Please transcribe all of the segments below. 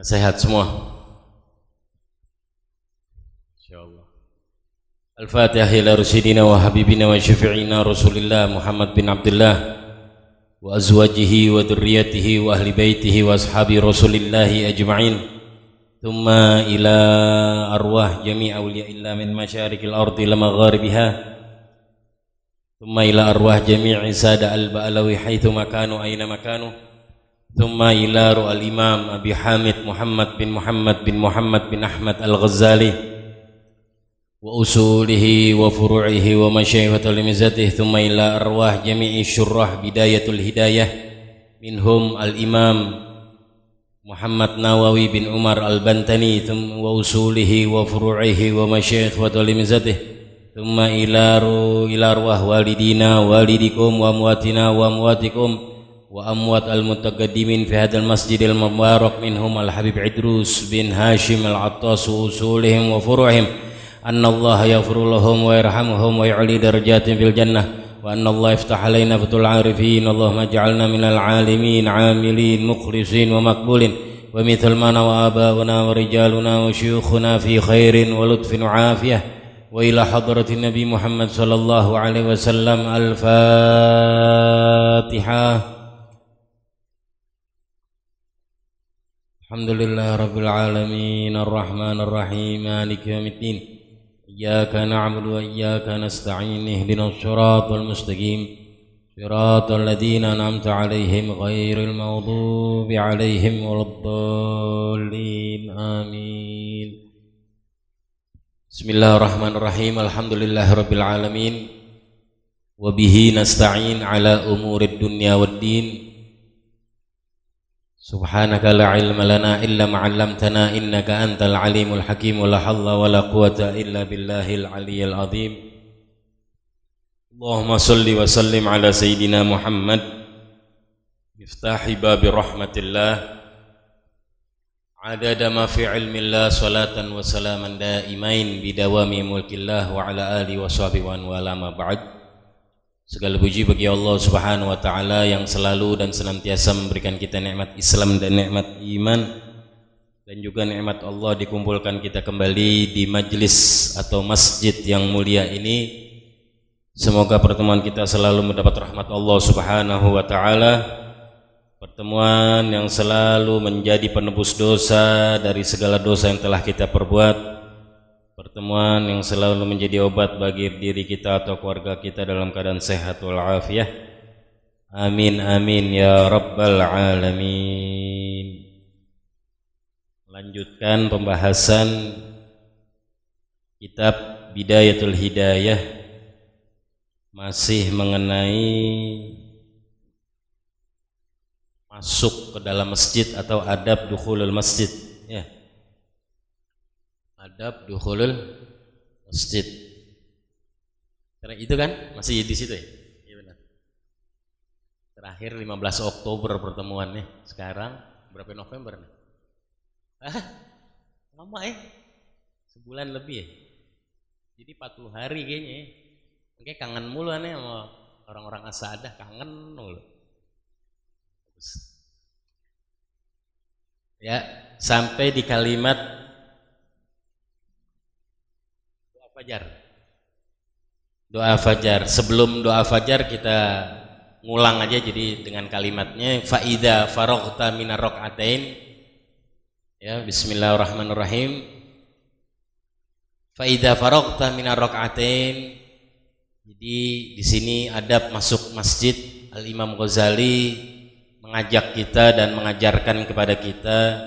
Sehat semua, insyaallah. Al-Fatihah ila rusidina wa habibina wa syafi'ina Rasulillah Muhammad bin Abdullah wa azwajihi wa dhurriyyatihi wa ahli baitihi wa ashabi Rasulillahi ajma'in. Thumma ila arwah jami' awliya'illah min masyarikil ardi ila magharibiha. Thumma ila arwah jami'i sada al-ba'alawi haitsu makanu aina makanu. Thumma ila ru'al imam Abi Hamid Muhammad bin Ahmad al-Ghazali wa usulihi wa furu'ihi wa masyayikh talimizatihi. Thumma ila arwah jami'i syurrah bidayatul hidayah minhum al-imam Muhammad Nawawi bin Umar al-Bantani wa usulihi wa furu'ihi wa masyayikh talimizatihi. Thumma ila arwah walidina walidikum wa amwatina wa amwatikum wa amwat al-mutaqaddimin fi hadzal masjidil mubarak minhum al-Habib Idrus bin Hashim al-Attas usulihim wa furu'ihim. Anna Allah yaghfiru lahum wa yarhamuhum wa yu'li darajatin fil jannah wa anna Allah yaftah alaina fatul arifin. Allahumma ij'alna minal alimin amilin mukhlisin wa maqbulin wa mithal ma wa abauna wa rijaluna wa syuyukhuna fi khairin wa lutfin wa afiyah wa ila hadratin Nabi Muhammad sallallahu alaihi wasallam. Al-Fatihah. Alhamdulillah Rabbil Alamin Ar-Rahman Ar-Rahim Maliki Yawmiddin Iyyaka na'budu wa iyyaka nasta'in Ihdinas siratal mustaqim Siratal ladzina an'amta 'alaihim ghairil maghdubi 'alaihim waladdallin. Amin. Bismillahirrahmanirrahim. Alhamdulillah Rabbil Alamin wa bihi nasta'in 'ala umurid dunya waddin. Subhanaka la ilma lana illa ma 'allamtana innaka antal alimul hakim wa la hawla wa la quwwata illa billahil aliyyil azim. Allahumma shalli wa sallim ala sayyidina Muhammad miftahi babi rahmatillah adada ma fi ilmillah salatan wa salaman daimain bidawami mulkillah wa ala alihi wa sahbihi wa wala ma ba'd. Segala puji bagi Allah Subhanahu wa taala yang selalu dan senantiasa memberikan kita nikmat Islam dan nikmat iman, dan juga nikmat Allah dikumpulkan kita kembali di majlis atau masjid yang mulia ini. Semoga pertemuan kita selalu mendapat rahmat Allah Subhanahu wa taala, pertemuan yang selalu menjadi penebus dosa dari segala dosa yang telah kita perbuat, pertemuan yang selalu menjadi obat bagi diri kita atau keluarga kita dalam keadaan sehat walafiat. Amin amin ya rabbal alamin. Lanjutkan pembahasan kitab Bidayatul Hidayah, masih mengenai masuk ke dalam masjid atau adab dukhulul masjid, ya. Adab dukhulul masjid. Karena itu kan masih di situ ya? Iya benar. Terakhir 15 Oktober pertemuannya. Sekarang berapa November nih? Lama ya? Sebulan lebih ya? Jadi 40 hari kayaknya ya. Oke, kangen mulu aneh sama orang-orang Asadah, kangen mulu. Ya, sampai di kalimat fajar. Doa fajar. Sebelum doa fajar kita ngulang aja jadi dengan kalimatnya fa idza faraghta minar rak'atain. Ya, bismillahirrahmanirrahim. Fa idza faraghta minar rak'atain. Jadi di sini adab masuk masjid. Al-Imam Ghazali mengajak kita dan mengajarkan kepada kita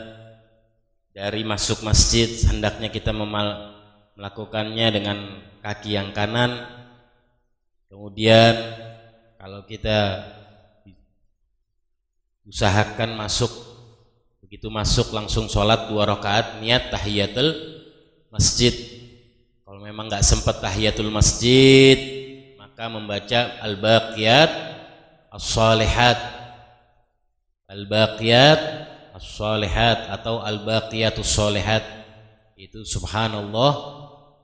dari masuk masjid hendaknya kita melakukannya dengan kaki yang kanan. Kemudian kalau kita usahakan masuk, begitu masuk langsung sholat 2 rakaat niat tahiyatul masjid. Kalau memang nggak sempat tahiyatul masjid, maka membaca al-baqiyat as-salihat, al-baqiyat as-salihat atau al-baqiyatus salihat. Itu subhanallah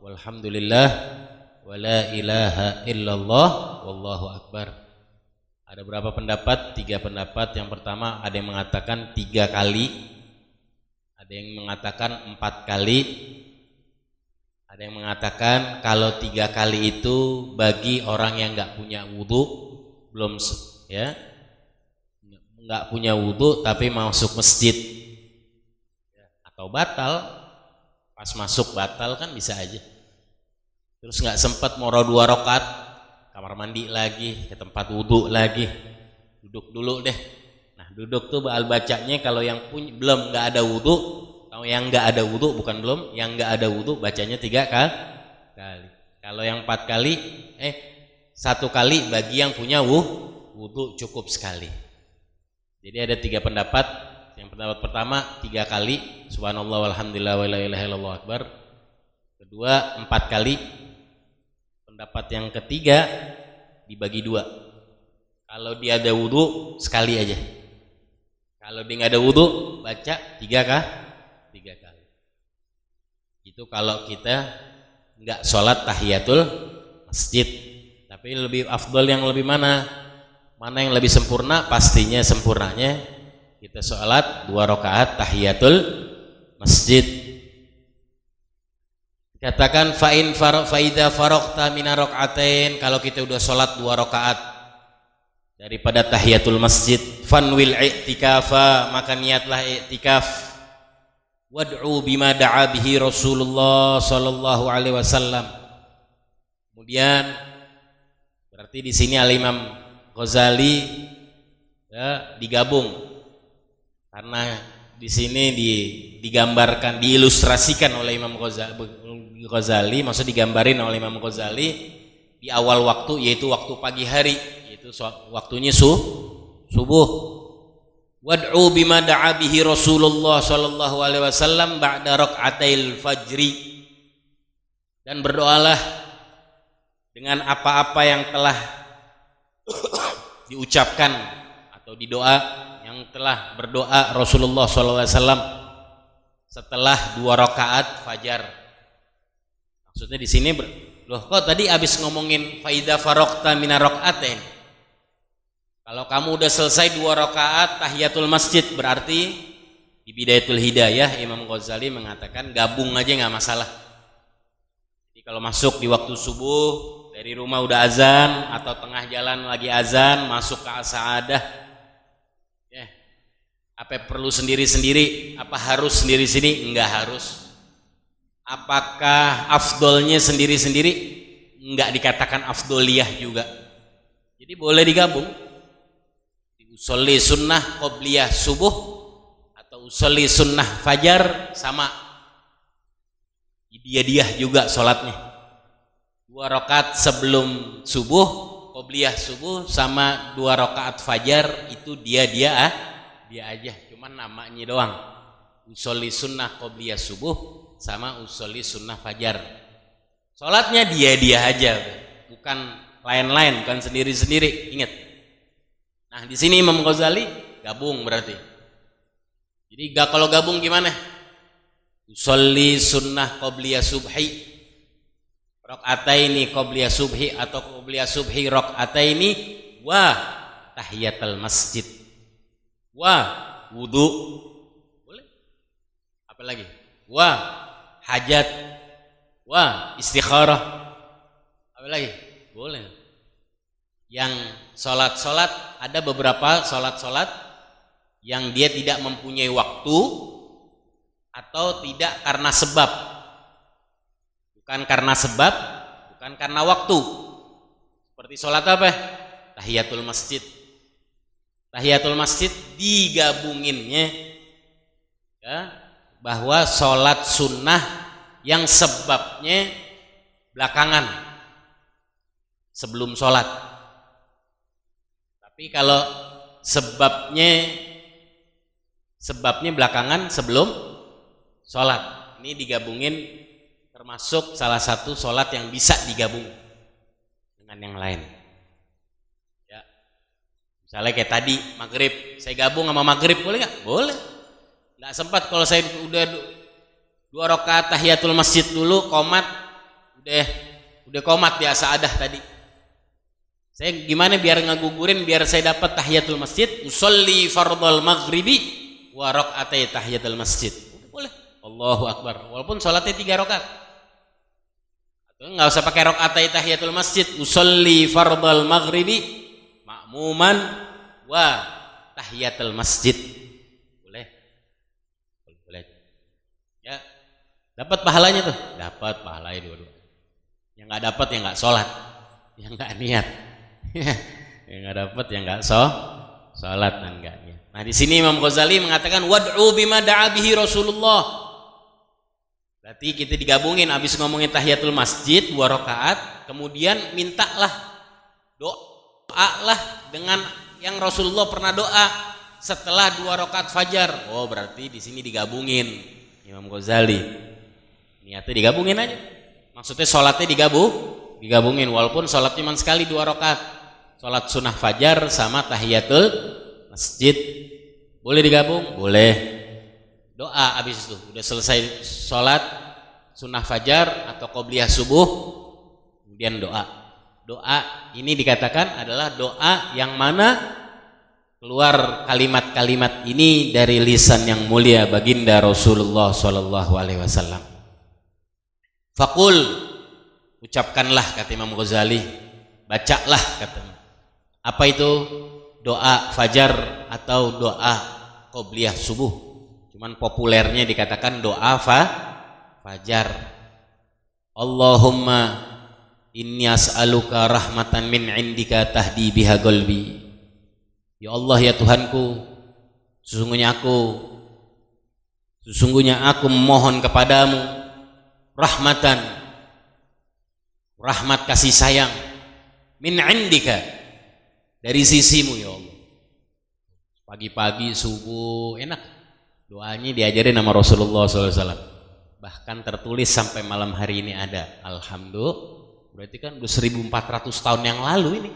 walhamdulillah wa la ilaha illallah wallahu akbar. Ada berapa pendapat? 3 pendapat. Yang pertama ada yang mengatakan 3 kali, ada Ada yang mengatakan 4 kali, ada yang mengatakan kalau 3 kali itu bagi orang yang nggak punya wudhu, belum ya, nggak punya wudhu tapi masuk masjid, atau batal, pas masuk batal kan bisa aja. Terus nggak sempat moro 2 rakaat, kamar mandi lagi, ke tempat wudhu lagi, duduk dulu deh. Nah duduk tuh bacanya kalau yang punya belum nggak ada wudhu. Kalau yang nggak ada wudhu, bukan belum, yang nggak ada wudhu bacanya 3 kali. Kalau yang 4 kali, 1 kali bagi yang punya wudhu cukup sekali. Jadi ada 3 pendapat. Yang pendapat pertama 3 kali, subhanallah walhamdulillah wa la ilaha illallah akbar. Kedua 4 kali. Pendapat yang ketiga dibagi 2. Kalau dia ada wudhu sekali aja. Kalau dia nggak ada wudhu baca 3 kali. Itu kalau kita nggak sholat tahiyatul masjid. Tapi lebih afdal yang lebih mana? Mana yang lebih sempurna? Pastinya sempurnanya kita sholat 2 rakaat tahiyatul masjid. Katakan faida faraqta mina rakaatain, kalau kita udah sholat 2 rakaat daripada tahiyatul masjid, fanwil i'tikafa, maka niatlah i'tikaf. Wad'u bima da'a bihi Rasulullah sallallahu alaihi wasallam. Kemudian berarti di sini Al-Imam Ghazali ya digabung, karena di sini digambarkan, diilustrasikan oleh Imam Ghazali, maksud digambarin oleh Imam Ghazali di awal waktu, yaitu waktu pagi hari, yaitu waktunya subuh. Wad'u bima da'a bihi Rasulullah sallallahu alaihi wasallam ba'da rak'atail fajri, dan berdoalah dengan apa-apa yang telah diucapkan atau didoa, yang telah berdoa Rasulullah sallallahu alaihi wasallam setelah 2 rakaat fajar. Maksudnya di sini loh kok tadi habis ngomongin faida faraqta minar rak'atain. Kalau kamu udah selesai 2 rakaat tahiyatul masjid, berarti di Bidayatul Hidayah Imam Ghazali mengatakan gabung aja nggak masalah. Jadi kalau masuk di waktu subuh, dari rumah udah azan atau tengah jalan lagi azan, masuk ke as-sa'adah, ya, apa perlu sendiri-sendiri? Apa harus sendiri-sendiri? Enggak harus. Apakah afdolnya sendiri-sendiri? Enggak dikatakan afdoliyah juga. Jadi boleh digabung. Usolli sunnah qobliyah subuh atau usolli sunnah fajar, sama dia juga sholatnya 2 rakaat sebelum subuh qobliyah subuh sama 2 rakaat fajar, itu dia aja, cuman namanya doang, usolli sunnah qobliyah subuh sama usolli sunnah fajar. Sholatnya dia aja, bukan lain-lain, bukan sendiri-sendiri, ingat. Nah di sini Imam Ghazali gabung berarti. Jadi kalau gabung gimana? Usolli sunnah qobliyah subhi rak'ataini qobliyah subhi atau qobliyah subhi rak'ataini wa tahiyatul masjid wa wudu. Boleh? Apa lagi? Wa hajat wa istikharah. Apa lagi? Boleh. Yang sholat ada beberapa sholat yang dia tidak mempunyai waktu atau tidak karena sebab, bukan karena sebab, bukan karena waktu. Seperti sholat apa? Tahiyatul masjid. Tahiyatul masjid digabunginnya ya, bahwa sholat sunnah yang sebabnya belakangan sebelum sholat. Tapi kalau sebabnya belakangan sebelum sholat, ini digabungin, termasuk salah satu sholat yang bisa digabung dengan yang lain. Ya, misalnya kayak tadi maghrib, saya gabung sama maghrib, boleh nggak? Boleh. Nggak sempat kalau saya udah 2 rakaat tahiyatul masjid dulu, komat, udah komat di as-sa'adah tadi. Saya gimana biar ngagugurin, biar saya dapat tahiyatul masjid? Usolli fardhal maghribi wa rak'atai tahiyatul masjid. Boleh. Allahu Akbar, walaupun sholatnya 3 rakaat. Atau nggak usah pakai rakaat tahiyatul masjid, usolli fardal maghribi ma'muman wa tahiyatul masjid. Boleh. Ya, dapat pahalanya tuh, dapat pahalanya dua-dua. Yang nggak dapat yang nggak sholat, yang nggak niat. Yang nggak dapat yang nggak sholat dan nggak niat. Nah di sini Imam Ghazali mengatakan wad'u bima da'a bihi Rasulullah. Berarti kita digabungin, habis ngomongin tahiyatul masjid 2 rakaat, kemudian mintalah doa lah dengan yang Rasulullah pernah doa setelah 2 rakaat fajar. Oh berarti di sini digabungin Imam Ghazali. Niatnya digabungin aja. Maksudnya sholatnya digabungin walaupun sholat cuma sekali 2 rakaat. Sholat sunnah fajar sama tahiyatul masjid. Boleh digabung? Boleh. Doa habis itu udah selesai sholat sunnah fajar atau qobliyah subuh, kemudian doa. Doa ini dikatakan adalah doa yang mana keluar kalimat-kalimat ini dari lisan yang mulia baginda Rasulullah sallallahu alaihi wasallam. Faqul, ucapkanlah kata Imam Ghazali, bacalah kata. Apa itu? Doa fajar atau doa qobliyah subuh. Cuman populernya dikatakan doa fajar. Allahumma inni as'aluka rahmatan min indika tahdi biha qalbi. Ya Allah ya Tuhanku, sesungguhnya aku memohon kepadamu rahmat kasih sayang min indika, dari sisimu ya Allah. Pagi-pagi subuh enak doanya diajarin sama Rasulullah SAW, bahkan tertulis sampai malam hari ini ada. Alhamdulillah, berarti kan udah 1400 tahun yang lalu ini.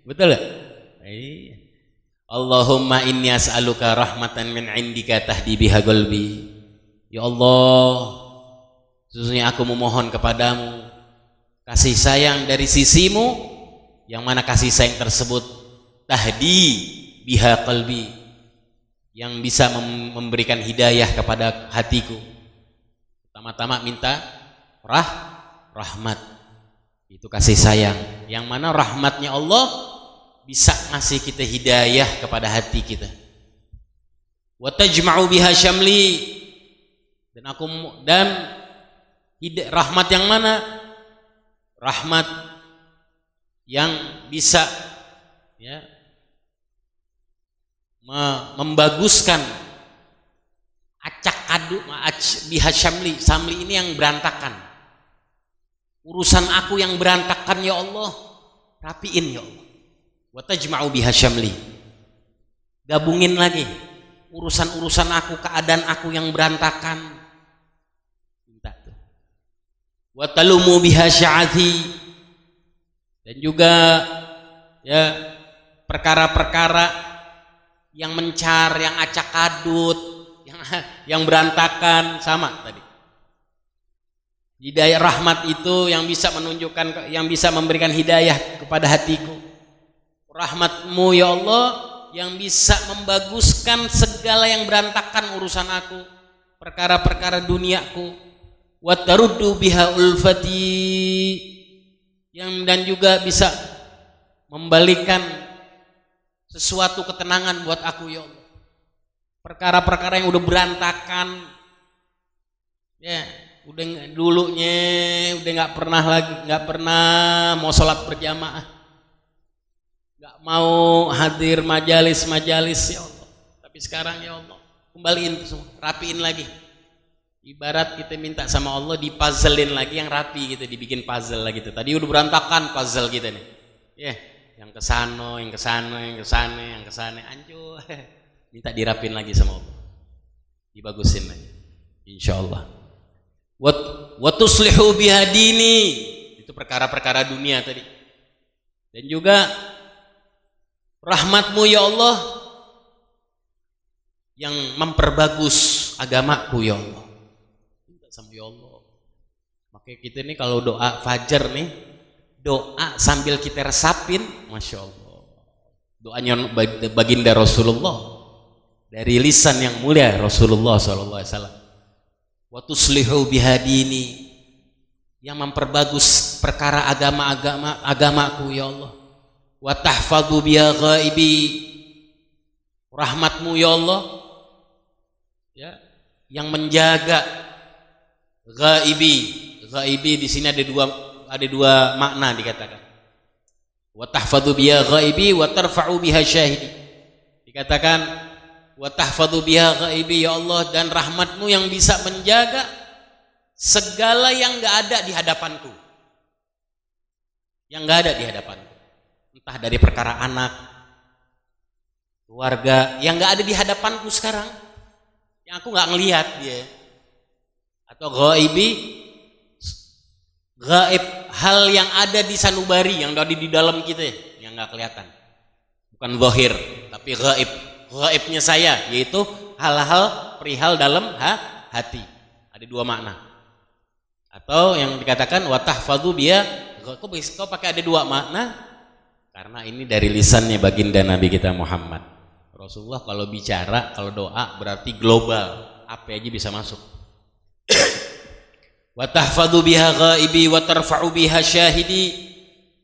Betul gak? Iya. Allahumma inni as'aluka rahmatan min indika tahdi biha qalbi. Ya Allah, sesungguhnya aku memohon kepadamu kasih sayang dari sisimu, yang mana kasih sayang tersebut tahdi biha qalbi, yang bisa memberikan hidayah kepada hatiku. Pertama-tama minta rahmat, itu kasih sayang, yang mana rahmatnya Allah bisa ngasih kita hidayah kepada hati kita. Wa tajma'u biha syamli, dan rahmat yang mana? Rahmat yang bisa ya membaguskan acak adu biha syamli. Syamli ini yang berantakan. Urusan aku yang berantakan ya Allah, rapiin ya Allah. Wa tajma'u biha syamli, gabungin lagi urusan-urusan aku, keadaan aku yang berantakan. Minta tuh. Wa talumu biha sya'ati, dan juga ya perkara-perkara yang mencar, yang acak adut, yang berantakan, sama tadi. Hidayah rahmat itu yang bisa menunjukkan, yang bisa memberikan hidayah kepada hatiku. Rahmatmu ya Allah yang bisa membaguskan segala yang berantakan urusan aku, perkara-perkara duniaku. Wa taruddu biha ulfati, yang dan juga bisa membalikan sesuatu ketenangan buat aku ya Allah. Perkara-perkara yang udah berantakan, ya udah dulunya udah nggak pernah mau sholat berjamaah, nggak mau hadir majalis ya Allah. Tapi sekarang ya Allah kembaliin itu semua, rapiin lagi. Ibarat kita minta sama Allah dipuzzlein lagi yang rapi gitu, dibikin puzzle lagi gitu. Tadi udah berantakan puzzle kita nih. Ya, yang kesana, anjur. Minta dirapin lagi sama Allah. Dibagusin lagi. Insyaallah. Wa tuslihu biha dini. Itu perkara-perkara dunia tadi. Dan juga rahmatmu ya Allah yang memperbagus agamaku ya Allah. Sama ya Allah. Makanya kita nih kalau doa fajar nih, doa sambil kita resapin, masya Allah. Doanya baginda Rasulullah dari lisan yang mulia Rasulullah SAW. wa tuslihu biha dini, yang memperbagus perkara agamaku ya Allah, wa tahfadzu biha ghaibi, rahmatmu ya Allah ya, yang menjaga ghaibi. Ghaibi di sini ada dua makna dikatakan. Wa tahfadzu biha ghaibi wa tarfa'u biha syahidi. Dikatakan wa tahfadzu biha ghaibi ya Allah, dan rahmatmu yang bisa menjaga segala yang enggak ada di hadapanku. Yang enggak ada di hadapanku. Entah dari perkara anak, keluarga yang enggak ada di hadapanku sekarang, yang aku enggak ngelihat dia. Atau ghaibi, gaib, hal yang ada di sanubari, yang ada di dalam kita yang nggak kelihatan, bukan zahir tapi gaib. Gaibnya saya yaitu hal-hal perihal dalam hati. Ada dua makna. Atau yang dikatakan wa tahfadzu biha, kau pakai ada dua makna karena ini dari lisannya baginda Nabi kita Muhammad Rasulullah. Kalau bicara, kalau doa berarti global, apa aja bisa masuk. Wa tahfadzu biha ghaibi wa tarfa'u biha syahidi,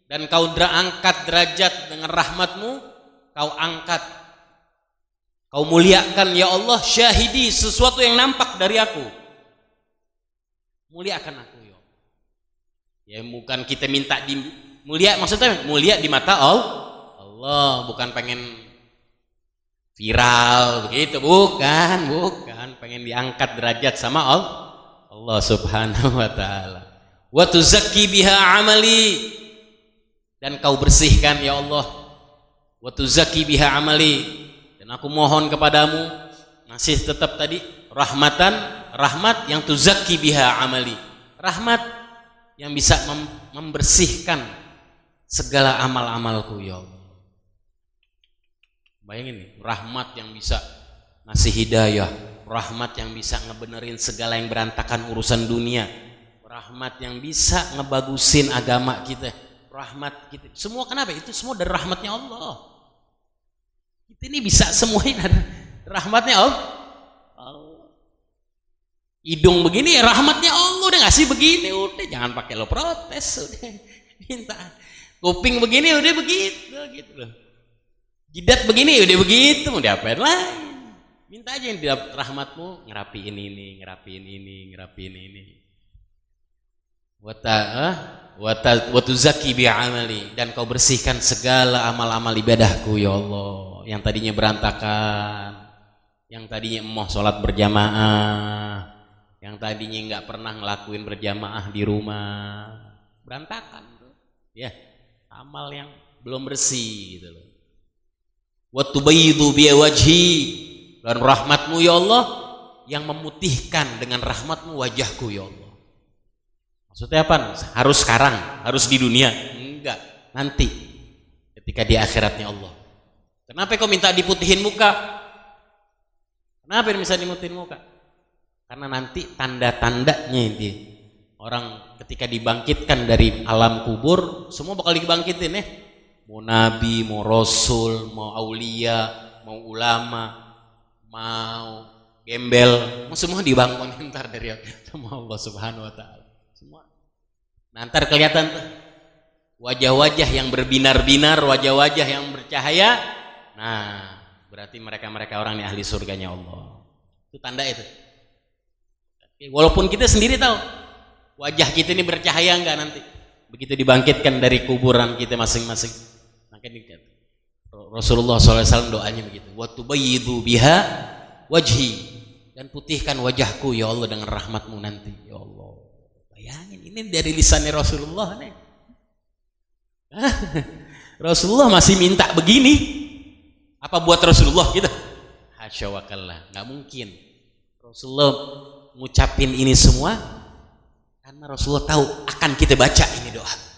dan kau angkat derajat dengan rahmatmu, kau angkat, kau muliakan ya Allah syahidi, sesuatu yang nampak dari aku, muliakan aku ya Allah. Ya bukan kita minta mulia, maksudnya mulia di mata Allah, bukan pengen viral begitu, bukan pengen diangkat derajat sama Allah subhanahu wa ta'ala. Wa tuzakki biha amali, dan kau bersihkan ya Allah. Wa tuzakki biha amali, dan aku mohon kepadamu masih tetap tadi rahmat yang tuzakki biha amali, rahmat yang bisa membersihkan segala amal-amalku ya Allah. Bayangin nih, rahmat yang bisa ngasih hidayah, rahmat yang bisa ngebenerin segala yang berantakan urusan dunia, rahmat yang bisa ngebagusin agama kita, rahmat kita semua. Kenapa? Itu semua dari rahmatnya Allah. Kita ini bisa semuanya dari rahmatnya Allah. Hidung begini ya rahmatnya Allah, udah ngasih begini, udah jangan pakai lo protes, udah minta. Kuping begini udah begitu gitu loh, jidat begini udah begitu, mau diapain lagi? Minta aja yang di rahmatmu, ngerapiin ini. Wa tuzakki bi amali, dan kau bersihkan segala amal-amal ibadahku ya Allah, yang tadinya berantakan, yang tadinya emoh sholat berjamaah, yang tadinya nggak pernah ngelakuin berjamaah di rumah, berantakan tuh. Ya, amal yang belum bersih gitu loh. Wa tubayyidu bi wajhi, dan rahmatmu ya Allah yang memutihkan dengan rahmatmu wajahku ya Allah. Maksudnya apa? Harus sekarang, harus di dunia? Enggak, nanti ketika di akhiratnya Allah. Kenapa kau minta diputihin muka? Kenapa bisa dimutihin muka? Karena nanti tanda-tandanya ini orang ketika dibangkitkan dari alam kubur, semua bakal dibangkitin ya. Mau nabi, mau rasul, mau aulia, mau ulama, mau gembel, semua dibangun ntar dari sama Allah subhanahu wa ta'ala semua. Nah ntar kelihatan tuh wajah-wajah yang berbinar-binar, wajah-wajah yang bercahaya. Nah berarti mereka orang yang ahli surganya Allah. Itu tanda itu. Walaupun kita sendiri tahu wajah kita ini bercahaya enggak nanti begitu dibangkitkan dari kuburan kita masing-masing. Makanya Rasulullah SAW doanya begitu, wa tubayyidu biha wajhi, dan putihkan wajahku ya Allah dengan rahmatmu nanti ya Allah. Bayangin ini dari lisannya Rasulullah nih. Rasulullah masih minta begini, apa buat Rasulullah gitu? Hasya wa kalla, nggak mungkin Rasulullah ngucapin ini semua karena Rasulullah tahu akan kita baca ini doa.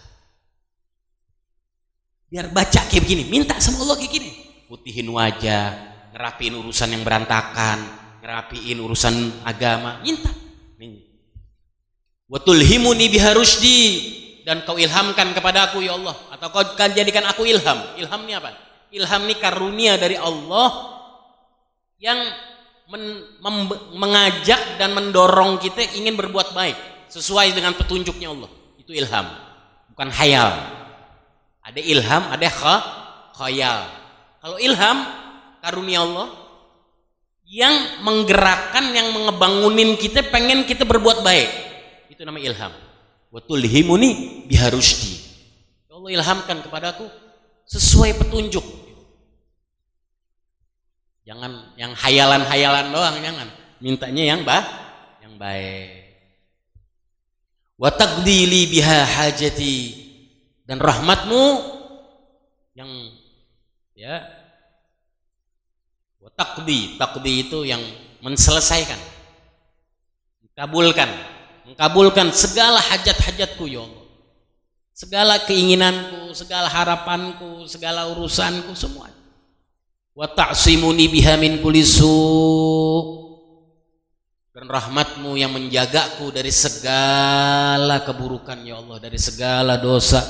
Biar baca kayak begini, minta sama Allah kayak gini, putihin wajah, ngerapiin urusan yang berantakan, ngerapiin urusan agama, minta. Wa tulhimuni biha rusdi, dan kau ilhamkan kepada aku ya Allah, atau kau jadikan aku ilham. Ilham ini apa? Ilham ini karunia dari Allah yang mengajak dan mendorong kita ingin berbuat baik sesuai dengan petunjuknya Allah. Itu ilham, bukan khayal. Ada ilham, ada khayal. Kalau ilham, karunia Allah yang menggerakkan, yang mengebangunin kita, pengen kita berbuat baik, itu namanya ilham. Wa tulhimuni biha rusdi. Allah ilhamkan kepadaku sesuai petunjuk. Jangan yang hayalan-hayalan doang, jangan. Mintanya yang baik. Wa taqdili biha hajati, dan rahmatmu yang ya, wa taqdi itu yang menselesaikan, mengkabulkan segala hajat-hajatku ya Allah. Segala keinginanku, segala harapanku, segala urusanku semua. Wa ta'simuni biha min kulli su', dan rahmatmu yang menjagaku dari segala keburukan ya Allah, dari segala dosa,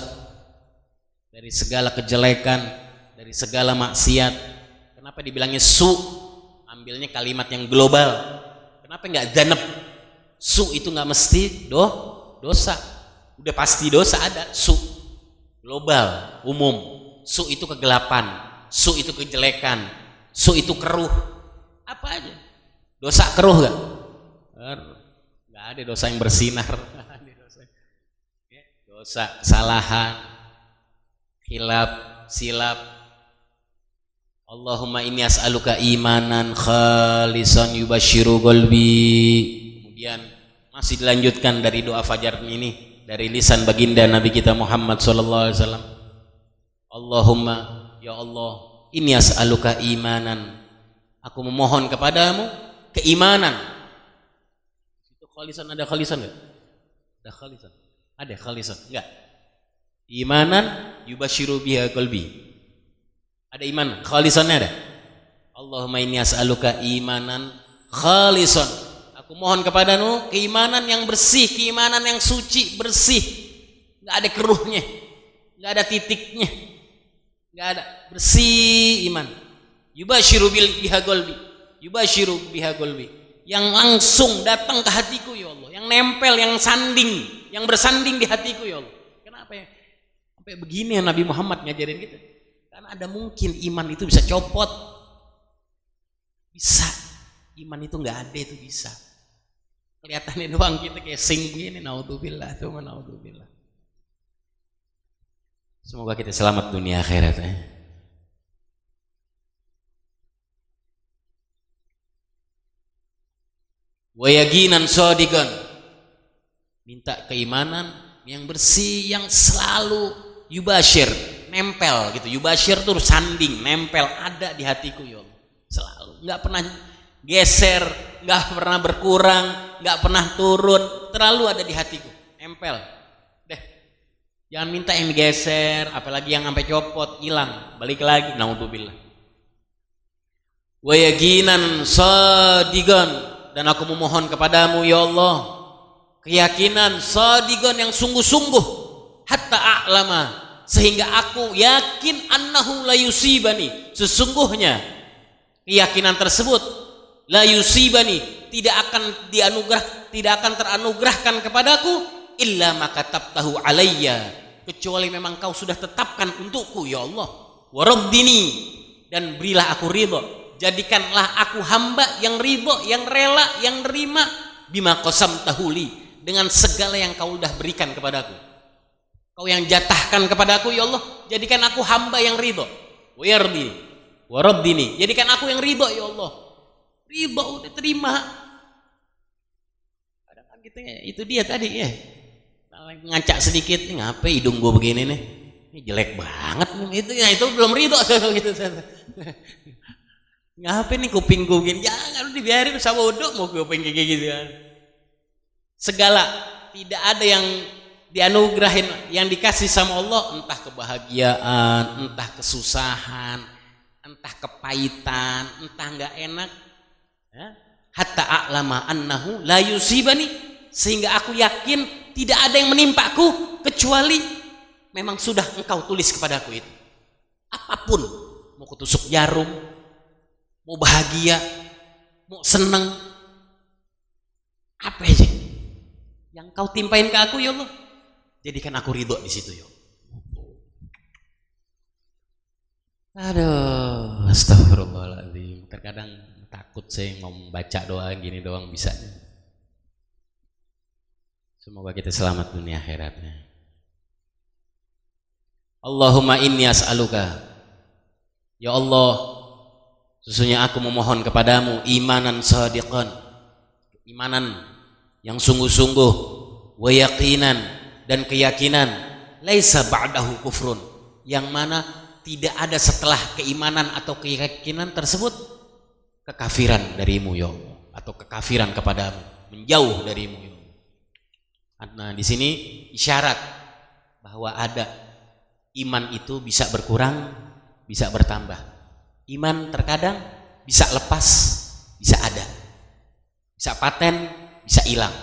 dari segala kejelekan, dari segala maksiat. Kenapa dibilangnya su? Ambilnya kalimat yang global. Kenapa enggak dzanab? Su itu enggak mesti dosa. Udah pasti dosa ada. Su global, umum. Su itu kegelapan, su itu kejelekan, su itu keruh. Apa aja? Dosa keruh enggak? Enggak ada dosa yang bersinar. Dosa kesalahan, khilaf, silap. Allahumma inni as'aluka imanan khalisan yubashiru qalbi. Kemudian masih dilanjutkan dari doa fajar ini dari lisan baginda Nabi kita Muhammad sallallahu alaihi wasallam. Allahumma, ya Allah, inni as'aluka imanan. Aku memohon kepadamu keimanan. Itu khalisan, ada khalisan enggak? Ada khalisan. Ada khalisan? Enggak. Imanan yubashiru biha qalbi. Ada iman khalisannya ada. Allahumma inni as'aluka imanan khalisan. Aku mohon kepadamu keimanan yang bersih, keimanan yang suci, bersih. Enggak ada keruhnya, enggak ada titiknya. Enggak ada, bersih iman. Yubashiru biha qalbi. Yubashiru biha qalbi. Yang langsung datang ke hatiku ya Allah, yang nempel, yang sanding, yang bersanding di hatiku ya Allah. Kenapa ya? Sampai begini ya Nabi Muhammad ngajarin kita. Karena ada mungkin iman itu bisa copot. Bisa. Iman itu enggak ada, itu bisa. Kelihatannya doang kita kayak sing gini, naudzubillah, cuma naudzubillah. Semoga kita selamat dunia akhirat ya. Wa yaqinan shadiqan, minta keimanan yang bersih, yang selalu yubashir, nempel gitu. Yubashir tuh sanding, nempel, ada di hatiku ya Allah. Selalu, enggak pernah geser, enggak pernah berkurang, enggak pernah turun, terlalu ada di hatiku, nempel. Deh. Jangan minta yang digeser, apalagi yang sampai copot, hilang, balik lagi, naudzubillah. Wa yaqinan shadiqan, dan aku memohon kepadamu ya Allah keyakinan shadiqan yang sungguh-sungguh, hatta a'lama, sehingga aku yakin annahu la yusibani, sesungguhnya keyakinan tersebut la yusibani, tidak akan teranugerahkan kepadaku illa ma katabtahu alayya, kecuali memang kau sudah tetapkan untukku ya Allah. Waraddini, dan berilah aku ridha, jadikanlah aku hamba yang ridho, yang rela, yang nerima bima qasamtahu li, dengan segala yang kau udah berikan kepadaku. Kau yang jatahkan kepadaku ya Allah, jadikan aku hamba yang ridho. Wayardi waraddini, jadikan aku yang ridho ya Allah. Ridho, udah terima. Kadang-kadang kita itu dia tadi ya. Ngacak sedikit, nih ngapa hidung gua begini nih? Ini jelek banget nih. Itu belum ridho gitu. Ngapa nih kupingku begini? Jangan dibiarin sama uduk mau kuping kayak gitu kan. Segala tidak ada yang dianugerahin, yang dikasih sama Allah, entah kebahagiaan, entah kesusahan, entah kepahitan, entah enggak enak, ya. Hatta a'lama annahu la yusibani, sehingga aku yakin tidak ada yang menimpaku kecuali memang sudah engkau tulis kepadaku itu. Apapun, mau kutusuk jarum, mau bahagia, mau senang, apa aja yang kau timpain ke aku ya Allah, jadikan aku ridho di situ ya. Aduh, astagfirullahaladzim. Terkadang takut saya mau baca doa gini doang bisanya. Semoga kita selamat dunia akhiratnya. Allahumma inni as'aluka, ya Allah, sesungguhnya aku memohon kepadamu imanan sadiqan, imanan yang sungguh-sungguh, wa yaqinan, dan keyakinan, laisa ba'dahu kufrun, yang mana tidak ada setelah keimanan atau keyakinan tersebut kekafiran darimu ya Allah, atau kekafiran kepadamu, menjauh darimu ya Allah. Nah, di sini isyarat bahwa ada iman itu bisa berkurang, bisa bertambah. Iman terkadang bisa lepas, bisa ada, bisa paten, bisa hilang.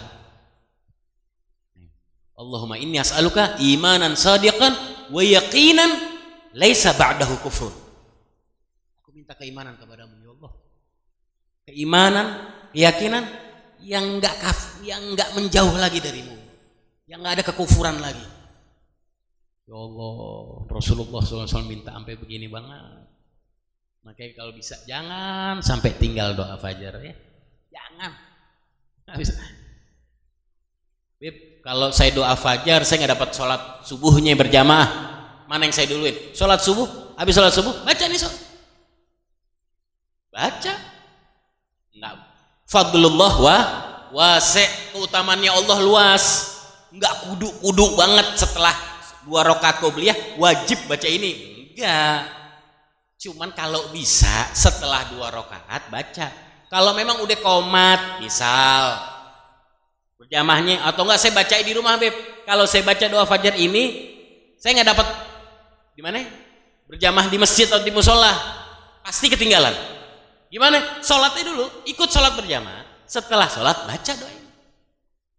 Allahumma inni as'aluka imanan sadiqan wa yaqinan laisa ba'dahu kufrun. Aku minta keimanan kepadamu ya Allah. Keimanan, keyakinan yang enggak menjauh lagi darimu, yang enggak ada kekufuran lagi. Ya Allah, Rasulullah SAW minta sampai begini banget. Makanya kalau bisa jangan sampai tinggal doa fajar ya. Jangan. Beb, kalau saya doa fajar saya nggak dapat sholat subuhnya berjamaah. Mana yang saya duluin? Sholat subuh, habis sholat subuh, baca nih sholat. Baca. Enggak. Fadlullah wasi', keutamaannya Allah luas. Enggak kudu banget setelah 2 rakaat qobliyah wajib baca ini. Enggak. Cuman kalau bisa setelah 2 rakaat baca. Kalau memang udah qomat, misal berjamaahnya atau enggak saya baca di rumah, Beb. Kalau saya baca doa fajar ini, saya nggak dapat di mana? Berjamaah di masjid atau di musola, pasti ketinggalan. Gimana? Sholatnya dulu, ikut sholat berjamaah. Setelah sholat baca doa ini.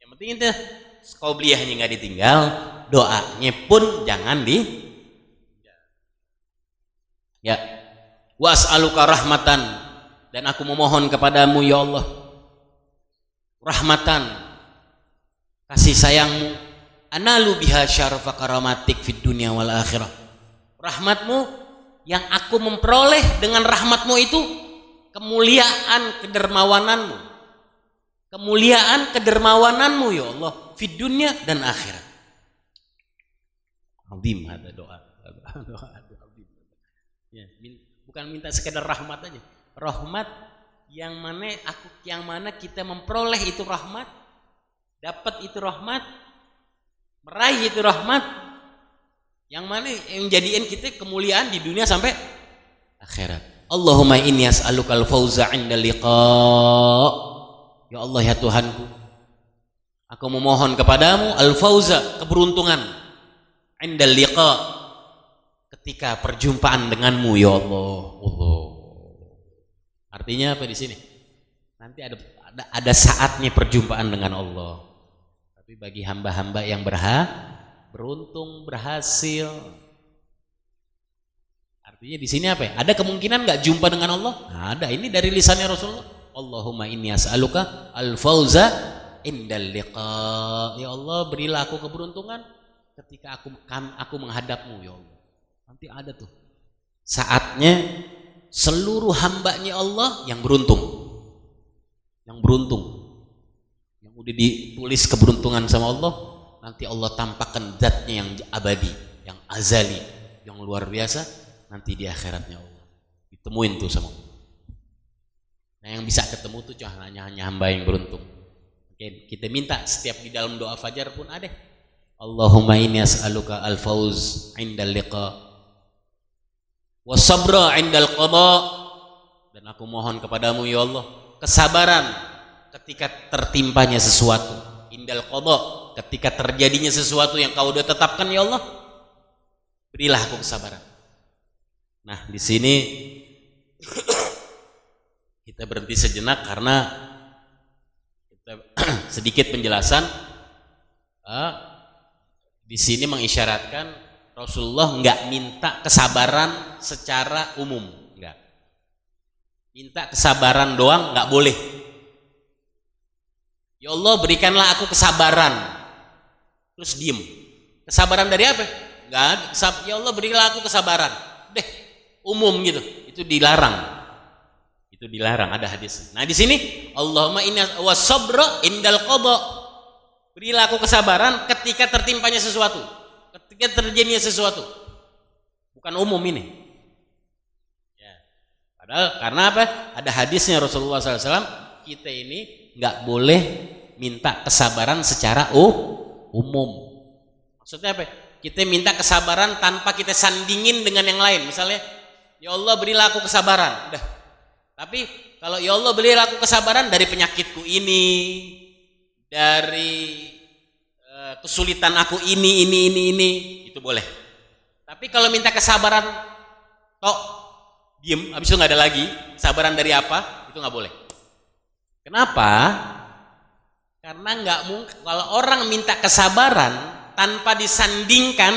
Yang penting itu qobliyahnya nggak ditinggal, doanya pun jangan di. Ya, was'aluka rahmatan, dan aku memohon kepadamu ya Allah rahmatan, kasih sayangmu, analu biha syarafa karamatik fid dunya wal akhirah. Rahmatmu yang aku memperoleh dengan rahmatmu itu kemuliaan kedermawananmu. Kemuliaan kedermawananmu ya Allah fid dunya dan akhirat. Azim ada doa. Ya, bukan minta sekedar rahmat aja. Rahmat yang mana kita memperoleh itu rahmat, dapat itu rahmat, meraih itu rahmat, yang mana yang jadiin kita kemuliaan di dunia sampai akhirat. Allahumma inni as'alukal fauza 'inda liqa. Ya Allah ya Tuhanku, aku memohon kepadamu al-fauza, keberuntungan, 'inda liqa, ketika perjumpaan denganmu ya Allah. Artinya apa di sini? Nanti ada saatnya perjumpaan dengan Allah. Tapi bagi hamba-hamba yang beruntung, berhasil. Artinya di sini apa ya? Ada kemungkinan nggak jumpa dengan Allah? Ada. Ini dari lisannya Rasulullah. Allahumma inni as'aluka al-fauza indal liqa. Ya Allah, berilah aku keberuntungan ketika aku menghadapmu ya Allah. Nanti ada tuh saatnya seluruh hambanya Allah yang beruntung, yang udah ditulis keberuntungan sama Allah. Nanti Allah tampakkan zatnya yang abadi, yang azali, yang luar biasa. Nanti di akhiratnya Allah ditemuin tuh sama Allah. Nah, yang bisa ketemu tuh hanya hamba yang beruntung. Oke, kita minta setiap di dalam doa fajar pun ada. Allahumma inni as'aluka al-fauz 'indal liqa was-sabra 'indal qada, dan aku mohon kepadamu ya Allah kesabaran ketika tertimpanya sesuatu, indal qada, ketika terjadinya sesuatu yang kau udah tetapkan ya Allah, berilah aku kesabaran. Nah, di sini kita berhenti sejenak karena kita sedikit penjelasan. Di sini mengisyaratkan Rasulullah nggak minta kesabaran secara umum, nggak. Minta kesabaran doang nggak boleh. Ya Allah berikanlah aku kesabaran, terus diem. Kesabaran dari apa? Nggak ada. Ya Allah berikanlah aku kesabaran. Deh, umum gitu. Itu dilarang. Itu dilarang, ada hadis. Nah di sini Allahumma inna wasabra indal qada. Berilah aku kesabaran ketika tertimpanya sesuatu, ketika terjadinya sesuatu. Bukan umum ini. Padahal karena apa? Ada hadisnya Rasulullah SAW, kita ini nggak boleh minta kesabaran secara umum. Maksudnya apa? Kita minta kesabaran tanpa kita sandingin dengan yang lain. Misalnya, ya Allah berilah aku kesabaran. Udah. Tapi kalau ya Allah berilah aku kesabaran dari penyakitku ini, dari kesulitan aku ini, itu boleh. Tapi kalau minta kesabaran, tok diem, habis itu nggak ada lagi kesabaran dari apa, itu nggak boleh. Kenapa? Karena nggak mungkin kalau orang minta kesabaran tanpa disandingkan,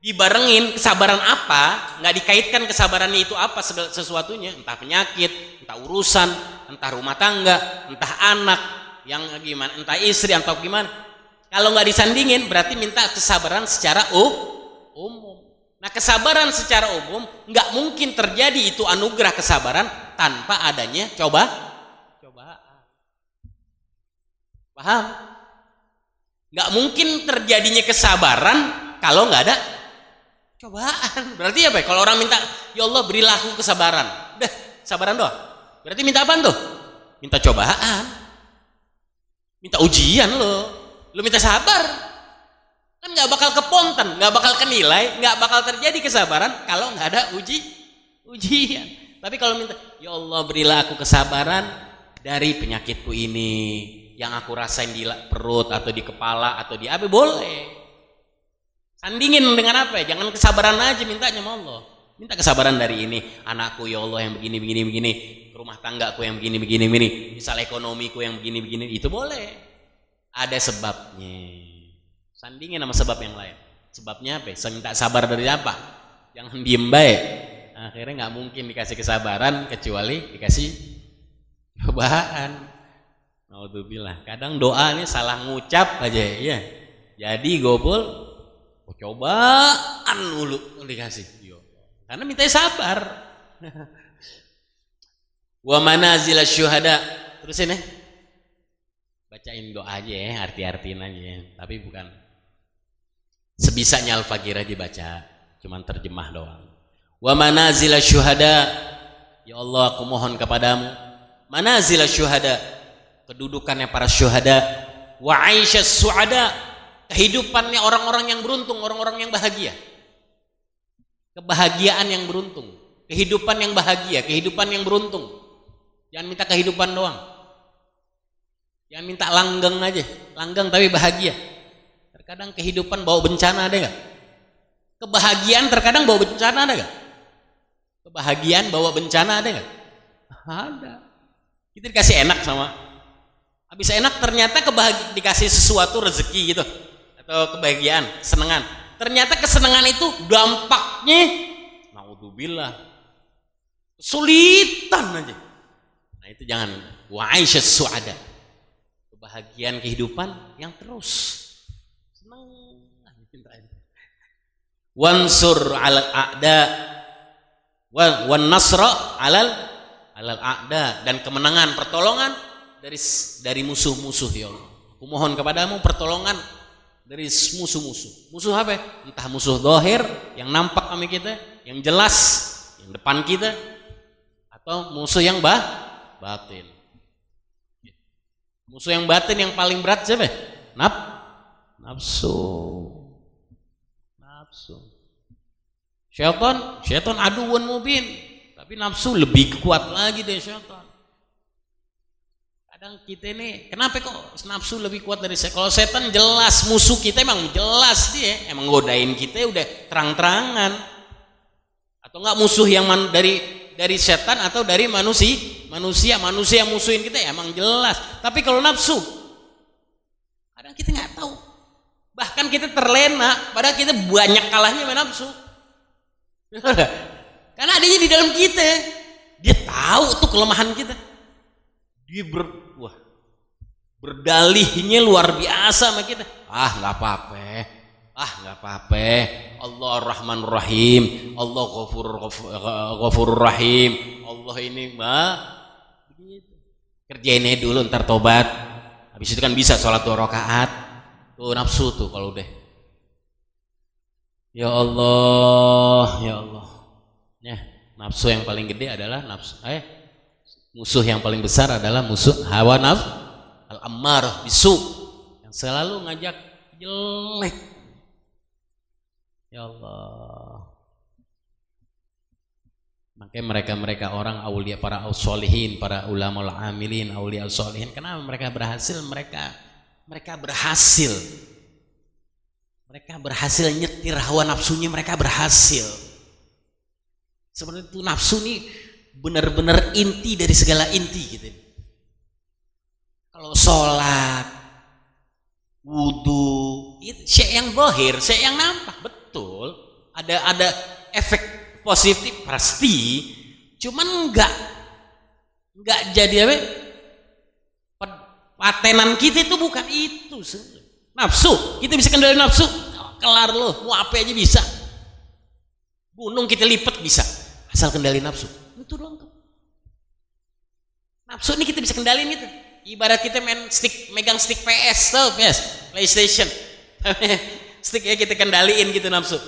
dibarengin kesabaran apa, nggak dikaitkan kesabarannya itu apa sesuatunya, entah penyakit, entah urusan, entah rumah tangga, entah anak yang gimana, entah istri atau gimana. Kalau nggak disandingin berarti minta kesabaran secara umum. Nah kesabaran secara umum nggak mungkin terjadi itu anugerah kesabaran tanpa adanya cobaan. Paham? Nggak mungkin terjadinya kesabaran kalau nggak ada cobaan. Berarti apa? Kalau orang minta, ya Allah berilah aku kesabaran, udah kesabaran doang. Berarti minta apa tuh? Minta cobaan, minta ujian lo minta sabar. Kan nggak bakal keponten, nggak bakal kenilai, nggak bakal terjadi kesabaran kalau nggak ada ujian. Tapi kalau minta, ya Allah berilah aku kesabaran dari penyakitku ini yang aku rasain di perut atau di kepala atau di apa, boleh. Sandingin dengan apa? Jangan kesabaran aja mintanya sama Allah. Minta kesabaran dari ini, anakku ya Allah yang begini, rumah tanggaku yang begini, misal ekonomiku yang begini, itu boleh. Ada sebabnya. Sandingin sama sebab yang lain. Sebabnya apa? Minta sabar dari apa? Jangan diem baik. Akhirnya nggak mungkin dikasih kesabaran kecuali dikasih cobaan. Naudzubillah. Kadang doa ini salah ngucap aja ya. Jadi gobol, cobaan mulu dikasih. Karena minta sabar. Wa manazil syuhada. Terusin ya. Bacain doa aja ya, arti-artiin aja ya. Tapi bukan sebisanya Al-Faqir aja baca, cuman terjemah doang. Wa manazil syuhada. Ya Allah aku mohon kepadamu manazil syuhada, kedudukannya para syuhada, wa aisyas suada, kehidupannya orang-orang yang beruntung, orang-orang yang bahagia. Kebahagiaan yang beruntung, kehidupan yang bahagia, kehidupan yang beruntung. Jangan minta kehidupan doang. Jangan minta langgeng aja, langgeng tapi bahagia. Terkadang kehidupan bawa bencana, ada nggak? Kebahagiaan terkadang bawa bencana, ada nggak? Kebahagiaan bawa bencana, ada nggak? Ada. Kita dikasih enak sama, habis enak ternyata dikasih sesuatu rezeki gitu, atau kebahagiaan, kesenangan. Ternyata kesenangan itu dampaknya, naudzubillah, kesulitan aja. Nah itu jangan. Wa aisyas suada, kebahagiaan kehidupan yang terus. Wansur alal a'da wan nasra alal a'da, dan kemenangan, pertolongan dari musuh-musuh ya Allah. Aku mohon kepadamu pertolongan dari musuh-musuh. Musuh apa? Entah musuh zahir yang nampak kami kita, yang jelas yang depan kita, atau musuh yang batin. Musuh yang batin yang paling berat siapa? Nafsu. Syaitan aduun mubin, tapi nafsu lebih kuat lagi dari syaitan. Kadang kita ini kenapa kok nafsu lebih kuat dari syaitan? Kalau setan jelas musuh kita, emang jelas dia, emang godain kita udah terang-terangan. Atau enggak musuh yang dari setan atau dari manusia yang musuhin kita, emang jelas. Tapi kalau nafsu, kadang kita nggak tahu. Bahkan kita terlena, padahal kita banyak kalahnya sama nafsu. Karena adanya di dalam kita, dia tahu tuh kelemahan kita. Dia berdalihnya luar biasa sama kita. Nggak apa-apa. Allah Rahman Rahim, Allah Ghafurur Rahim. Allah ini begitu. Kerjainnya dulu, ntar tobat. Habis itu kan bisa sholat 2 rakaat. Tuh nafsu tuh kalau udah. Ya Allah. Ya, nafsu yang paling gede adalah nafsu. Musuh yang paling besar adalah musuh hawa nafsu al-ammarah bisu, yang selalu ngajak jelek. Ya Allah. Makanya mereka orang aulia, para solihin, para ulama amilin, aulia solihin. Kenapa mereka berhasil? Mereka berhasil nyetir hawa nafsunya, mereka berhasil. Sebenarnya itu nafsu nih benar-benar inti dari segala inti gitu. Kalau sholat, wudu, itu syai' yang zahir, syai' yang nampak, betul. Ada efek positif pasti, cuman enggak jadi apa? Patenan kita itu bukan itu. Nafsu, kita bisa kendali nafsu, kelar loh, mau apa aja bisa. Gunung kita lipat bisa, asal kendali nafsu. Itu doang tuh. Nafsu ini kita bisa kendaliin gitu. Ibarat kita megang stick PS tuh, PlayStation. Sticknya kita kendaliin gitu nafsu.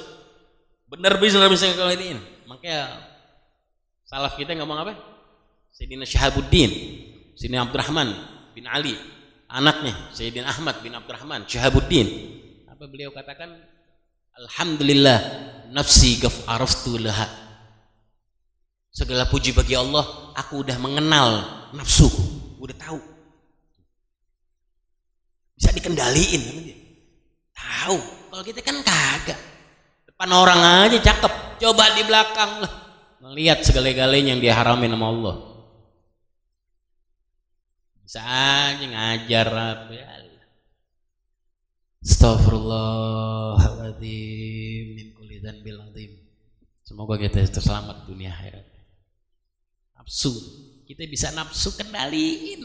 Bener bisa kendaliin. Makanya salaf kita ngomong apa? Sayyidina Syahabuddin, Sayyidina Abdurrahman bin Ali, anaknya Sayyidina Ahmad bin Abdurrahman Syahabuddin. Apa beliau katakan? Alhamdulillah nafsi araftu laha. Segala puji bagi Allah, aku udah mengenal nafsuku, udah tahu. Bisa dikendaliin sama dia. Tahu. Kalau kita kan kagak. Depan orang aja cakep, coba di belakang lah. Melihat segala-galanya yang diharamin sama Allah. Bisa aja ngajar apa ya. Astaghfirullahaladzim min kulli dzanbil adzim. Semoga kita terselamat dunia akhirat. Nafsu, kita bisa nafsu kendaliin,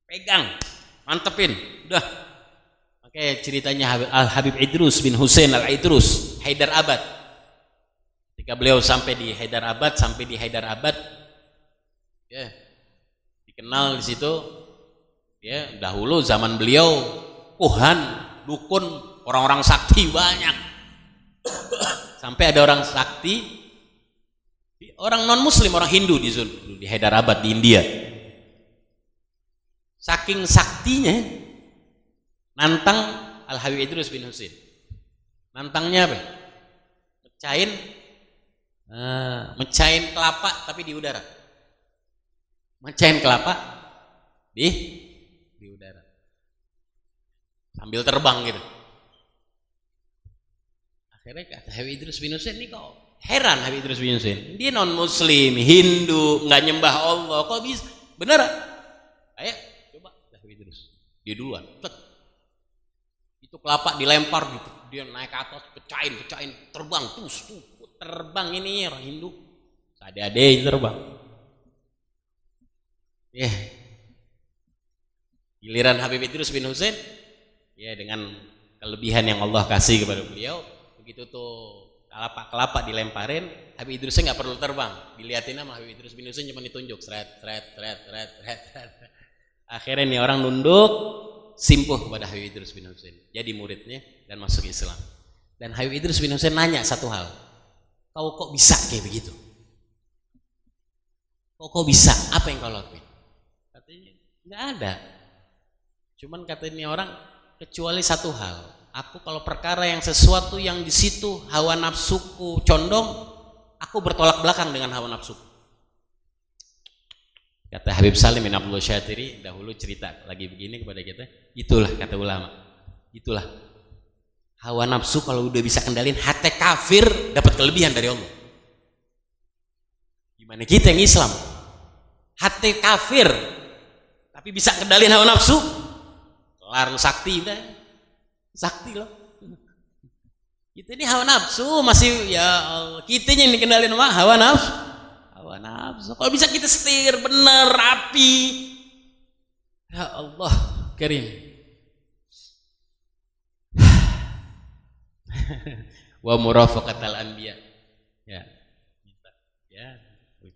pegang, mantepin, udah. Makanya ceritanya Habib Idrus bin Husain al-Idrus, Haidar Abad. Ketika beliau sampai di Haidar Abad, ya, dikenal di situ, ya, dahulu zaman beliau, dukun, orang-orang sakti banyak. Sampai ada orang sakti, orang non muslim, orang Hindu di Hyderabad di India. Saking saktinya nantang Al Habib Idrus bin Husain. Nantangnya apa? Mecahin kelapa tapi di udara. Mecahin kelapa di udara. Sambil terbang gitu. Akhirnya kata Habib Idrus bin Husain ini kok heran. Habib Idrus bin Husain, dia non muslim, Hindu, nggak nyembah Allah, kok bisa? Bener? Ayo coba Habib Idrus, dia duluan. Itu kelapa dilempar gitu, dia naik ke atas, pecahin, terbang, terbang ini orang Hindu, ade-ade terbang. Giliran Habib Idrus bin Husain, ya dengan kelebihan yang Allah kasih kepada beliau, begitu tuh kelapa dilemparin, Habib Idrusnya nggak perlu terbang, dilihatin sama Habib Idrus bin Husain cuma ditunjuk, seret. Akhirnya nih orang nunduk, simpuh kepada Habib Idrus bin Husain, jadi muridnya dan masuk Islam. Dan Habib Idrus bin Husain nanya satu hal, kau kok bisa kayak begitu? Kok bisa? Apa yang kau lakuin? Katanya nggak ada. Cuman katanya orang, kecuali satu hal. Aku kalau perkara yang sesuatu yang di situ hawa nafsuku condong, aku bertolak belakang dengan hawa nafsuku. Kata Habib Salim bin Abdullah Syatiri dahulu cerita lagi begini kepada kita, itulah kata ulama, itulah hawa nafsu kalau udah bisa kendalin, hati kafir dapat kelebihan dari Allah. Gimana kita yang Islam, hati kafir tapi bisa kendalin hawa nafsu, kelar sakti udah. Sakti loh. Kita ini hawa nafsu masih, ya Allah, kita yang dikendalin sama hawa nafsu. nafsu. Kalau bisa kita setir bener, rapi. Ya Allah Karim. Wa murafaqatal anbiya. Ya. Ya.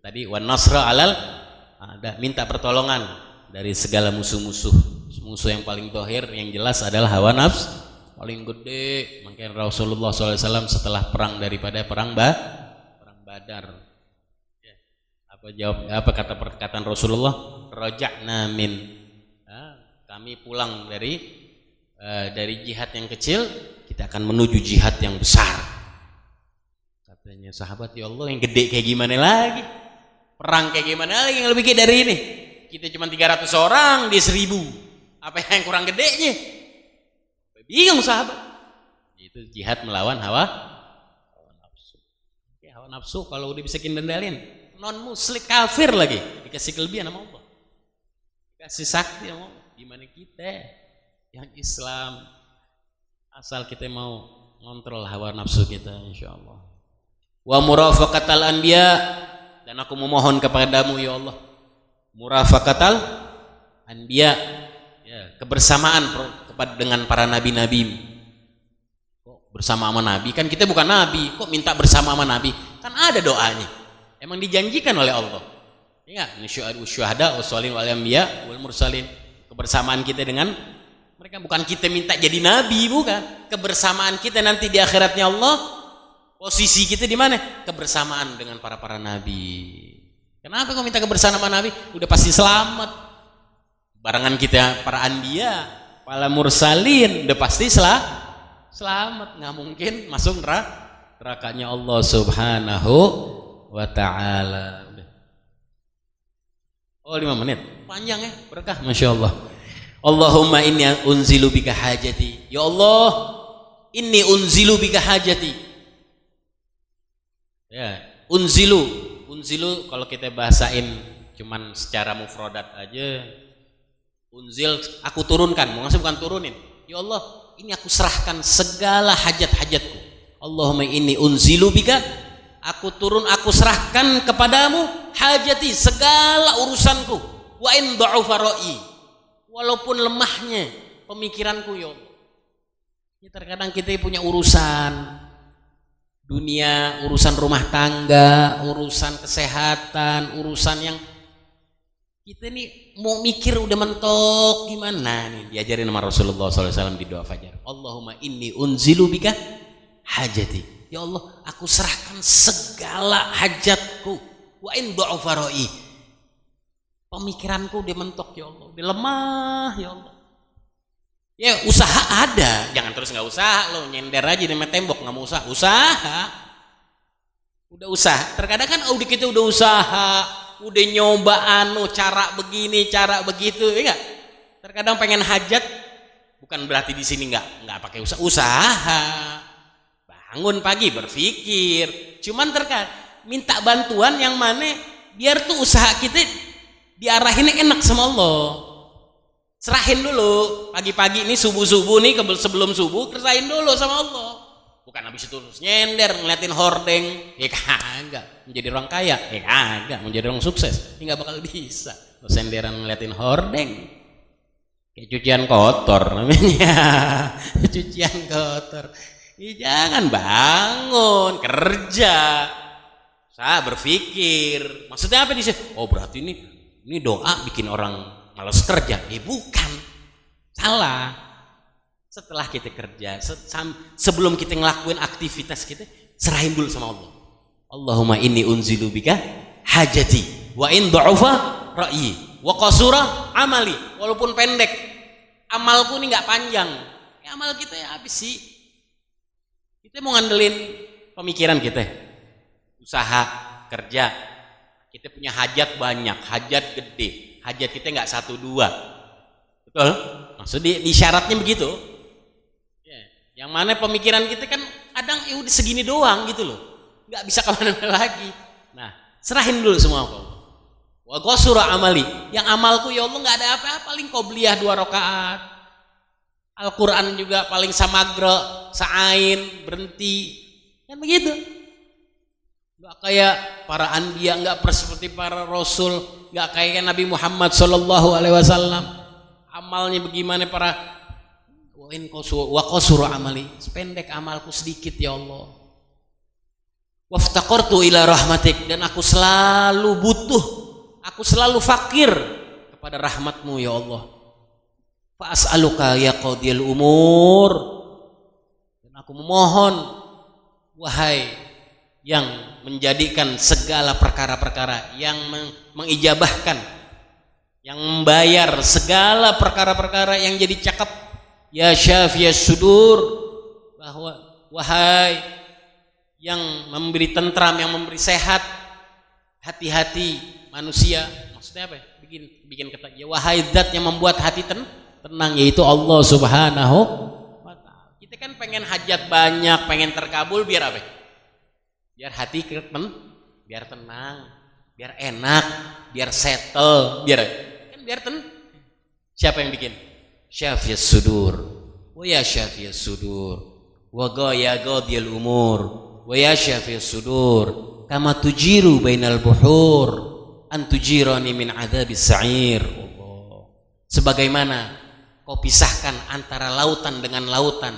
Tadi wan nasra alal ada minta pertolongan dari segala musuh-musuh. Musuh yang paling zahir yang jelas adalah hawa nafsu paling gede. Makanya Rasulullah SAW setelah perang daripada perang Badar. Ya. Apa kata perkataan Rasulullah? Raja'na min. Kami pulang dari jihad yang kecil, kita akan menuju jihad yang besar. Katanya sahabat, ya Allah yang gede kayak gimana lagi? Perang kayak gimana lagi yang lebih gede dari ini? Kita cuma 300 orang, dia 1000. Apa yang kurang gedenya? Bingung sahabat. Itu jihad melawan hawa nafsu. Ya, hawa nafsu kalau udah bisa kendalin, non muslim kafir lagi, dikasih kelebihan sama Allah. Dikasih sakti sama Allah. Gimana kita yang Islam asal kita mau ngontrol hawa nafsu kita, insyaallah. Wa murafaqatal anbiya, dan aku memohon kepadamu ya Allah, murafaqatal anbiya, ya, kebersamaan dengan para nabi-nabi. Kok bersama sama nabi? Kan kita bukan nabi, kok minta bersama sama nabi? Kan ada doanya. Emang dijanjikan oleh Allah. Ingat, syuhada wassalin wal anbiya wal mursalin. Kebersamaan kita dengan mereka, bukan kita minta jadi nabi, bukan. Kebersamaan kita nanti di akhiratnya Allah, posisi kita di mana? Kebersamaan dengan para nabi. Kenapa kau minta kebersamaan nabi? Udah pasti selamat. Barengan kita para anbiya, para mursalin, udah pasti selamat. Nggak mungkin masuk nerakanya Allah Subhanahu wa ta'ala. Oh 5 menit, panjang ya, berkah, masya Allah. Allahumma inni unzilu bika hajati. Ya Allah, inni unzilu bika hajati. Ya, unzilu kalau kita bahasain cuman secara mufradat aja. Unzil, aku turunkan, maksudnya bukan turunin. Ya Allah, ini aku serahkan segala hajat-hajatku. Allahumma inni unzilu bika, aku serahkan kepadamu hajati, segala urusanku. Wa in dha'ufa ra'i, walaupun lemahnya pemikiranku ya Allah. Ya, terkadang kita punya urusan dunia, urusan rumah tangga, urusan kesehatan, urusan yang kita nih mau mikir udah mentok gimana nih, diajarin sama Rasulullah SAW di doa fajar. Allahumma inni unzilu bika hajati. Ya Allah, aku serahkan segala hajatku. Wa in dha'ufa ra'i, pemikiranku udah mentok ya Allah, udah lemah ya Allah. Ya usaha ada, jangan terus nggak usaha lo, nyender aja di tembok, nggak mau usaha. Udah usaha, terkadang kan udah kita udah usaha, udah nyoba cara begini, cara begitu, ya enggak? Terkadang pengen hajat, bukan berarti di sini nggak pakai usaha. Bangun pagi berpikir, cuman terkadang minta bantuan yang mana biar tuh usaha kita diarahin enak sama Allah. Serahin dulu pagi-pagi ini, subuh-subuh nih, sebelum subuh kerjain dulu sama Allah. Bukan habis itu terus nyender ngeliatin hordeng, ya kagak. Menjadi orang kaya, ya kagak. Menjadi orang sukses, ya nggak bakal bisa. Terus senderan ngeliatin hordeng, kayak cucian kotor namanya. Cucian kotor. Ya, jangan, bangun kerja. Saya berpikir, maksudnya apa sih? Oh berarti ini doa bikin orang malas kerja. Bukan, salah. Setelah kita kerja, sebelum kita ngelakuin aktivitas kita, serahin dulu sama Allah. Allahumma inni unzilu bika hajati wa in dha'ufa ra'yi wa qasura amali. Walaupun pendek amalku ini nggak panjang, ya amal kita ya habis sih. Kita mau ngandelin pemikiran kita, usaha, kerja. Kita punya hajat banyak, hajat gede. Hajat kita nggak 1, 2, betul? Maksudnya di syaratnya begitu. Ya, yang mana pemikiran kita kan kadang udah segini doang gitu loh, nggak bisa kemana-mana lagi. Nah, serahin dulu semua kau. Wa qasura amali, yang amalku ya Allah nggak ada apa-apa, paling qobliyah 2 rakaat. Al-Quran juga paling samagro, sa'ain, berhenti, kan begitu. nggak kayak para anbiya, nggak seperti para rasul, nggak kayak Nabi Muhammad Shallallahu Alaihi Wasallam. Amalnya bagaimana para wa qasuru amali, pendek amalku sedikit ya Allah. Waftaqartu ila rahmatik, dan aku selalu butuh, aku selalu fakir kepada rahmatmu ya Allah. Fa as'aluka ya qadiyal umur, dan aku memohon wahai yang menjadikan segala perkara-perkara, yang mengijabahkan, yang membayar segala perkara-perkara yang jadi cakap, ya syafiyas sudur, bahwa wahai yang memberi tentram, yang memberi sehat hati-hati manusia. Maksudnya apa ya? Bikin kata, ya wahai zat yang membuat hati tenang, yaitu Allah Subhanahu wa ta'ala. Kita kan pengen hajat banyak, pengen terkabul, biar apa? Biar hati biar tenang, biar enak, biar settle, biar siapa yang bikin? Syafiyas sudur, wa ya syafiyas sudur, wa ya qadiyal umur, wa ya syafiyas sudur, kama tujiru bainal buhur an tujirani min adzabis sa'ir. Sebagaimana kau pisahkan antara lautan dengan lautan,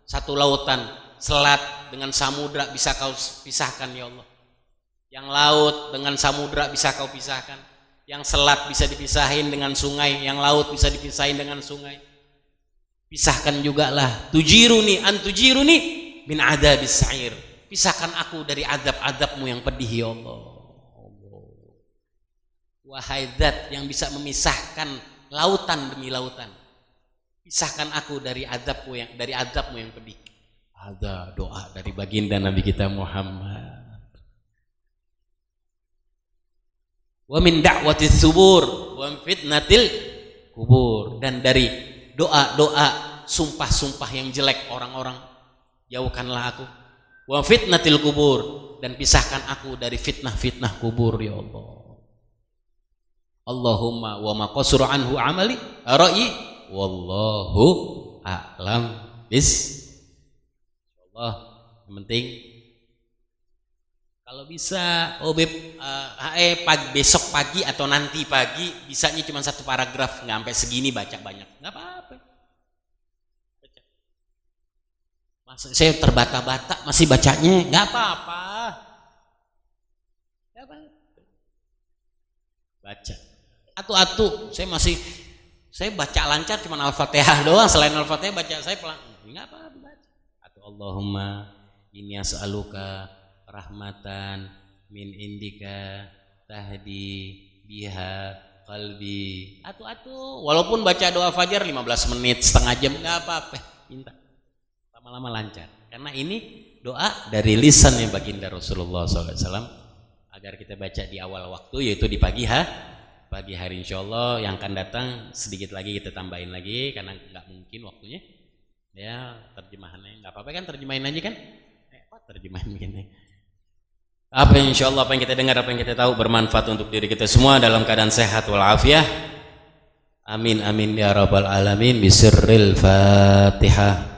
satu lautan selat dengan samudra bisa kau pisahkan ya Allah. Yang laut dengan samudra bisa kau pisahkan. Yang selat bisa dipisahin dengan sungai, yang laut bisa dipisahin dengan sungai. Pisahkan juga lah. Tujiruni an tujiruni min adzabis sa'ir. Pisahkan aku dari azab-azabmu yang pedih ya Allah. Wahai zat yang bisa memisahkan lautan demi lautan, pisahkan aku dari azabmu yang pedih. Ada doa dari baginda Nabi kita Muhammad. Wa min da'watis subur wa fitnatil kubur, dan dari doa-doa sumpah-sumpah yang jelek orang-orang, jauhkanlah aku. Wa fitnatil kubur, dan pisahkan aku dari fitnah-fitnah kubur ya Allah. Allahumma wa ma qasura anhu amali ra'yi wallahu a'lam bis. Allah, yang penting kalau bisa besok pagi atau nanti pagi, bisanya cuma satu paragraf, nggak sampai segini baca banyak, nggak apa-apa. Masa saya terbata-bata masih bacanya, nggak apa-apa. Baca atu-atu, saya baca lancar cuma Al-Fatihah doang, selain Al-Fatihah baca saya pelan, nggak apa-apa. Allahumma inni as'aluka rahmatan min indika tahdi biha qalbi. Atu-atu, walaupun baca doa fajar 15 menit, setengah jam, nggak apa-apa, minta lama-lama lancar, karena ini doa dari lisan yang baginda Rasulullah SAW, agar kita baca di awal waktu, yaitu di pagi hari. Insyaallah yang akan datang sedikit lagi kita tambahin lagi, karena nggak mungkin waktunya. Ya, terjemahannya nggak apa-apa kan, terjemahin aja kan? Terjemahin begini. Apa insyaallah apa yang kita dengar, apa yang kita tahu bermanfaat untuk diri kita semua dalam keadaan sehat walafiat. Amin amin ya rabbal alamin. Bisirril Fatihah.